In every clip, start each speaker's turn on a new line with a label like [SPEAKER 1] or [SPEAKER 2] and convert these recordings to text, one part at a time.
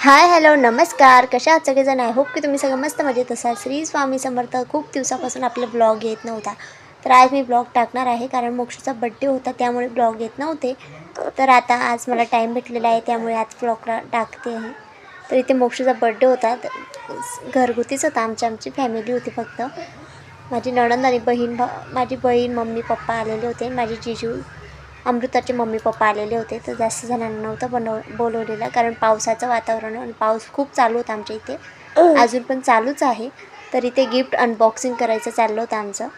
[SPEAKER 1] Hi hello नमस्कार, कशा आहात सगळेजण? आय होप की तुम्ही सगळं मस्त मजेत असाल. श्री स्वामी समर्थ. खूप दिवसापासून आपला ब्लॉग येत नव्हता, तर आज मी ब्लॉग टाकणार आहे. कारण मोक्षाचा बड्डे होता, त्यामुळे ब्लॉग येत नव्हते. तर आता आज मला टाईम भेटलेला आहे, त्यामुळे आज ब्लॉग टाकते आहे. तर इथे मोक्षाचा बड्डे होता, घरगुतीच होता. आमची फॅमिली होती फक्त. माझी नणंद आणि माझी बहीण, मम्मी पप्पा आलेले होते. माझे जीजू अमृताचे मम्मी पप्पा आलेले होते. तर जास्त जणांना नव्हतं बोलवलेलं, कारण पावसाचं वातावरण आणि पाऊस खूप चालू होता आमच्या इथे, अजून पण चालूच आहे. तर इथे गिफ्ट अनबॉक्सिंग करायचं चाललं होतं आमचं.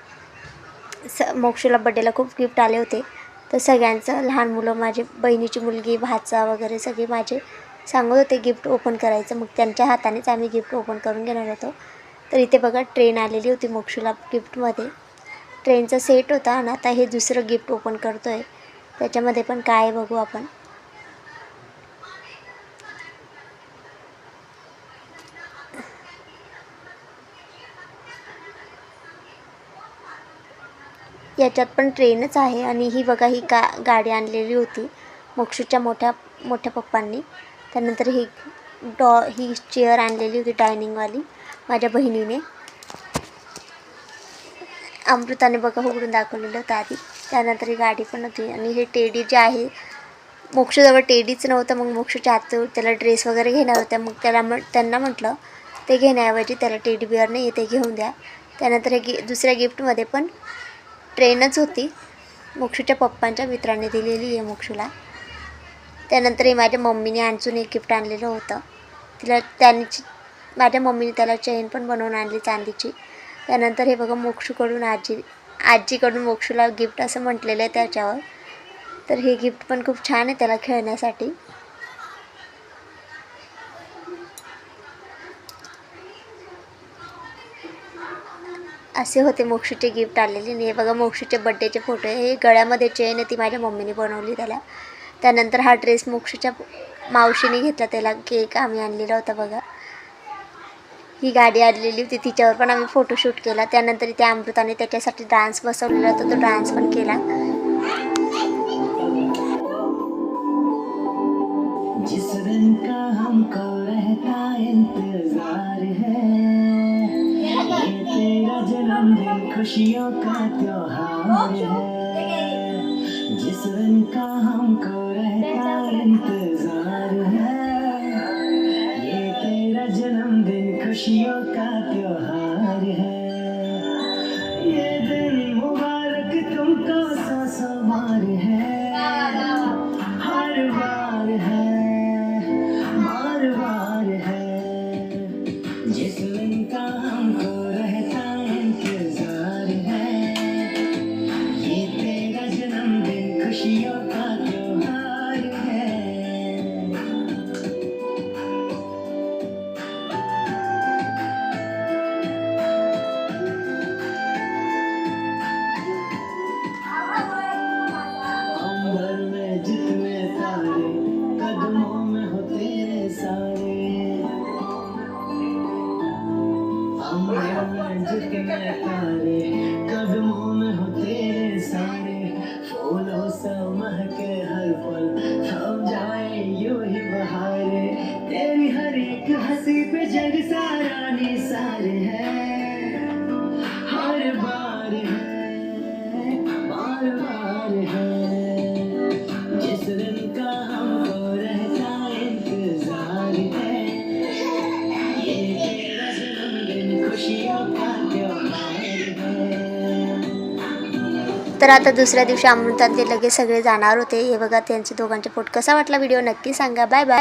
[SPEAKER 1] मोक्षला बड्डेला खूप गिफ्ट आले होते. तर सगळ्यांचं, लहान मुलं, माझी बहिणीची मुलगी, भाचा वगैरे सगळे माझे सांगत होते गिफ्ट ओपन करायचं. मग त्यांच्या हातानेच आम्ही गिफ्ट ओपन करून घेणार होतो. तर इथे बघा, ट्रेन आलेली होती मोक्षला गिफ्टमध्ये. ट्रेनचा सेट होता आणि आता हे दुसरं गिफ्ट ओपन करतो आहे. त्याच्यामध्ये पण काय बघू आपण. याच्यात पण ट्रेनच आहे. आणि ही बघा, ही गाडी आणलेली होती मोक्षूच्या मोठ्या पप्पांनी. त्यानंतर ही चेअर आणलेली होती डायनिंगवाली माझ्या बहिणीने. अमृताने बघा उघडून दाखवलेलं होतं आधी. त्यानंतर ही गाडी पण होती. आणि हे टेडी जे आहे, मोक्षजवळ टेडीच नव्हतं. मग मोक्षच्या हातून त्याला ड्रेस वगैरे घेणार होत्या. मग त्यांना म्हटलं ते घेण्याऐवजी त्याला टेडी बिअर नाही, ते घेऊन द्या. त्यानंतर दुसऱ्या गिफ्टमध्ये पण ट्रेनच होती, मोक्षूच्या पप्पांच्या मित्राने दिलेली आहे मोक्षूला. त्यानंतर हे माझ्या मम्मीने आणखून एक गिफ्ट आणलेलं होतं. माझ्या मम्मीने त्याला चेन पण बनवून आणली चांदीची. त्यानंतर हे बघा, मोक्षूकडून आजीकडून मोक्षूला गिफ्ट असं म्हटलेलं आहे त्याच्यावर. तर हे गिफ्ट पण खूप छान आहे त्याला खेळण्यासाठी. असे होते मोक्षूचे गिफ्ट आलेले. आणि हे बघा, मोक्षूचे बड्डेचे फोटो आहे. हे गळ्यामध्ये चेन आहे, ती माझ्या मम्मीने बनवली त्याला. त्यानंतर हा ड्रेस मोक्षूच्या मावशीने घेतला, त्याला केक आम्ही आणलेला होता बघा. ही गाडी आणलेली होती, तिच्यावर पण आम्ही फोटोशूट केला. त्यानंतर त्या अमृताने त्याच्यासाठी डान्स बसवलेला होता, तो डान्स पण केला. जिस दिन का हमको रहता इंतजार है, ये तेरा जन्मदिन खुशियों का त्योहार है. जिस दिन का हमको रहता इंतजार है, ये तेरा जन्मदिन खुशियों का त्योहार है. ये दिन मुबारक तुमको सौ बार है, हर बार है, बार बार है. जिस दिन का हमको रहता इंतजार है, ये तेरा जन्मदिन खुशियों का त्योहार है. अंबर में जितने तारे, कदमों में हो तेरे सारे. अंबर में जितने तारे, कदमों में हो तेरे सारे. फूलों सा महके हर पल, थम जाए यूं ही बहारे. तेरी हर एक हंसी पे जग सारा निसार है, हर बार है, बार बार है. जिस दिन का हमको रहता इंतजार है, ये तेरा जन्मदिन खुशियों का त्योहार है. तर आता दुसऱ्या दिवशी अमृतात ते लगेच सगळे जाणार होते. हे बघा, त्यांचे दोघांचे फोटो. कसा वाटला व्हिडिओ नक्की सांगा. Bye bye.